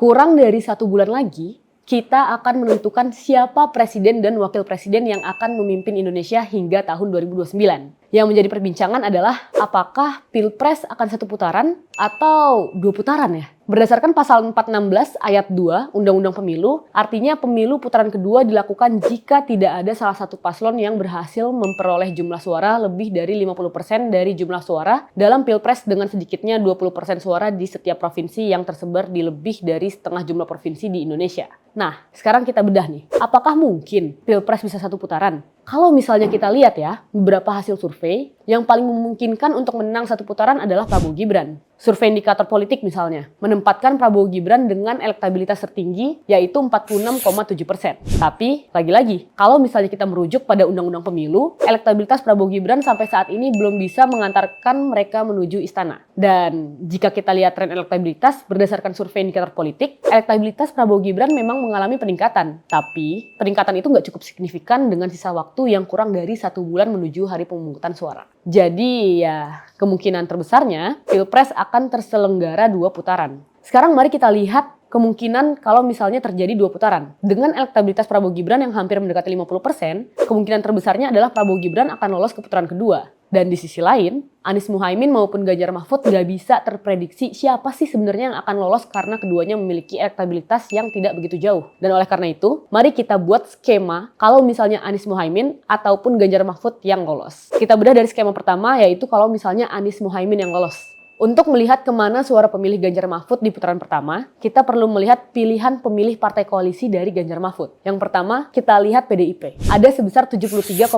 Kurang dari 1 bulan lagi, kita akan menentukan siapa presiden dan wakil presiden yang akan memimpin Indonesia hingga tahun 2029. Yang menjadi perbincangan adalah apakah Pilpres akan 1 putaran atau 2 putaran ya? Berdasarkan pasal 416 ayat 2 Undang-Undang Pemilu, artinya pemilu putaran kedua dilakukan jika tidak ada salah satu paslon yang berhasil memperoleh jumlah suara lebih dari 50% dari jumlah suara dalam Pilpres dengan sedikitnya 20% suara di setiap provinsi yang tersebar di lebih dari setengah jumlah provinsi di Indonesia. Nah, sekarang kita bedah nih. Apakah mungkin Pilpres bisa 1 putaran? Kalau misalnya kita lihat ya, beberapa hasil survei yang paling memungkinkan untuk menang 1 putaran adalah Prabowo Gibran. Survei indikator politik misalnya, menempatkan Prabowo Gibran dengan elektabilitas tertinggi yaitu 46,7%. Tapi, lagi-lagi, kalau misalnya kita merujuk pada Undang-Undang Pemilu, elektabilitas Prabowo Gibran sampai saat ini belum bisa mengantarkan mereka menuju istana. Dan jika kita lihat tren elektabilitas berdasarkan survei indikator politik, elektabilitas Prabowo Gibran memang mengalami peningkatan. Tapi, peningkatan itu nggak cukup signifikan dengan sisa waktu yang kurang dari 1 bulan menuju hari pemungutan suara. Jadi ya, kemungkinan terbesarnya Pilpres akan terselenggara 2 putaran. Sekarang mari kita lihat kemungkinan kalau misalnya terjadi 2 putaran. Dengan elektabilitas Prabowo Gibran yang hampir mendekati 50%, kemungkinan terbesarnya adalah Prabowo Gibran akan lolos ke putaran kedua. Dan di sisi lain, Anies Muhaimin maupun Ganjar Mahfud nggak bisa terprediksi siapa sih sebenarnya yang akan lolos karena keduanya memiliki elektabilitas yang tidak begitu jauh. Dan oleh karena itu, mari kita buat skema kalau misalnya Anies Muhaimin ataupun Ganjar Mahfud yang lolos. Kita bedah dari skema pertama, yaitu kalau misalnya Anies Muhaimin yang lolos. Untuk melihat kemana suara pemilih Ganjar Mahfud di putaran pertama, kita perlu melihat pilihan pemilih partai koalisi dari Ganjar Mahfud. Yang pertama, kita lihat PDIP. Ada sebesar 73,2%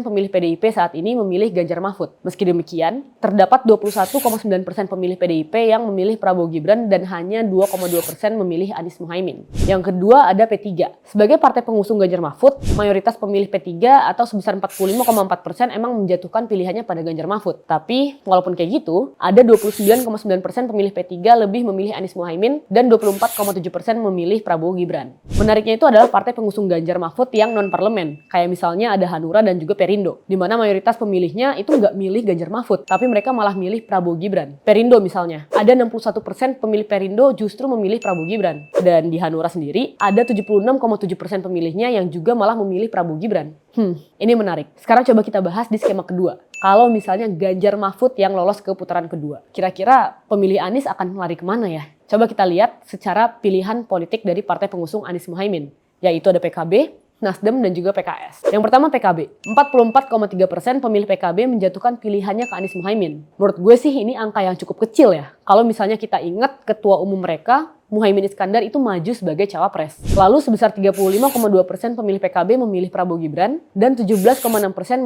pemilih PDIP saat ini memilih Ganjar Mahfud. Meski demikian, terdapat 21,9% pemilih PDIP yang memilih Prabowo Gibran dan hanya 2,2% memilih Anies Muhaimin. Yang kedua, ada P3. Sebagai partai pengusung Ganjar Mahfud, mayoritas pemilih P3 atau sebesar 45,4% emang menjatuhkan pilihannya pada Ganjar Mahfud. Tapi, walaupun kayak gitu, ada 29,9% pemilih P3 lebih memilih Anies Muhaimin dan 24,7% memilih Prabowo Gibran. Menariknya itu adalah partai pengusung Ganjar Mahfud yang non-parlemen, kayak misalnya ada Hanura dan juga Perindo, di mana mayoritas pemilihnya itu nggak milih Ganjar Mahfud, tapi mereka malah milih Prabowo Gibran. Perindo misalnya, ada 61% pemilih Perindo justru memilih Prabowo Gibran. Dan di Hanura sendiri, ada 76,7% pemilihnya yang juga malah memilih Prabowo Gibran. Ini menarik. Sekarang coba kita bahas di skema kedua. Kalau misalnya Ganjar Mahfud yang lolos ke putaran kedua, kira-kira pemilih Anies akan lari kemana ya? Coba kita lihat secara pilihan politik dari partai pengusung Anies Muhaimin, yaitu ada PKB, Nasdem, dan juga PKS. Yang pertama PKB, 44,3% pemilih PKB menjatuhkan pilihannya ke Anies Muhaimin. Menurut gue sih ini angka yang cukup kecil ya. Kalau misalnya kita ingat ketua umum mereka, Muhaimin Iskandar itu maju sebagai cawapres. Lalu sebesar 35,2% pemilih PKB memilih Prabowo Gibran dan 17,6%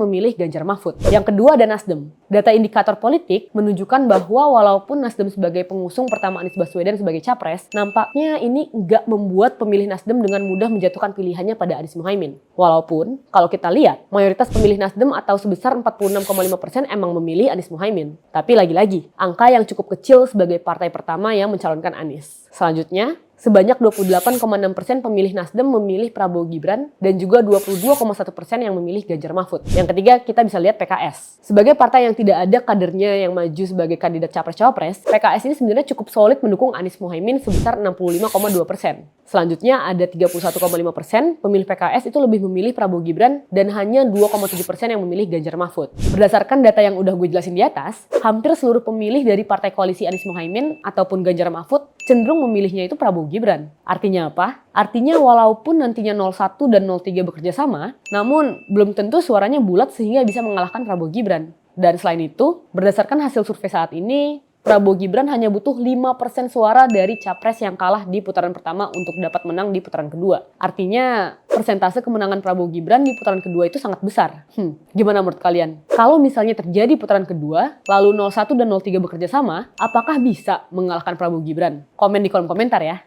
memilih Ganjar Mahfud. Yang kedua ada Nasdem. Data indikator politik menunjukkan bahwa walaupun Nasdem sebagai pengusung pertama Anies Baswedan sebagai capres, nampaknya ini nggak membuat pemilih Nasdem dengan mudah menjatuhkan pilihannya pada Anies Muhaimin. Walaupun kalau kita lihat, mayoritas pemilih Nasdem atau sebesar 46,5% emang memilih Anies Muhaimin. Tapi lagi-lagi, angka yang cukup kecil sebagai partai pertama yang mencalonkan Anies. Selanjutnya, sebanyak 28,6% pemilih Nasdem memilih Prabowo Gibran dan juga 22,1% yang memilih Ganjar Mahfud. Yang ketiga, kita bisa lihat PKS. Sebagai partai yang tidak ada kadernya yang maju sebagai kandidat capres-cawapres, PKS ini sebenarnya cukup solid mendukung Anies Muhaimin sebesar 65,2%. Selanjutnya ada 31,5% pemilih PKS itu lebih memilih Prabowo Gibran dan hanya 2,7% yang memilih Ganjar Mahfud. Berdasarkan data yang udah gue jelasin di atas, hampir seluruh pemilih dari partai koalisi Anies Muhaimin ataupun Ganjar Mahfud cenderung memilihnya itu Prabowo Gibran. Artinya apa? Artinya walaupun nantinya 01 dan 03 bekerja sama, namun belum tentu suaranya bulat sehingga bisa mengalahkan Prabowo Gibran. Dan selain itu, berdasarkan hasil survei saat ini, Prabowo Gibran hanya butuh 5% suara dari capres yang kalah di putaran pertama untuk dapat menang di putaran kedua. Artinya, persentase kemenangan Prabowo Gibran di putaran kedua itu sangat besar. Gimana menurut kalian? Kalau misalnya terjadi putaran kedua, lalu 01 dan 03 bekerja sama, apakah bisa mengalahkan Prabowo Gibran? Komen di kolom komentar ya.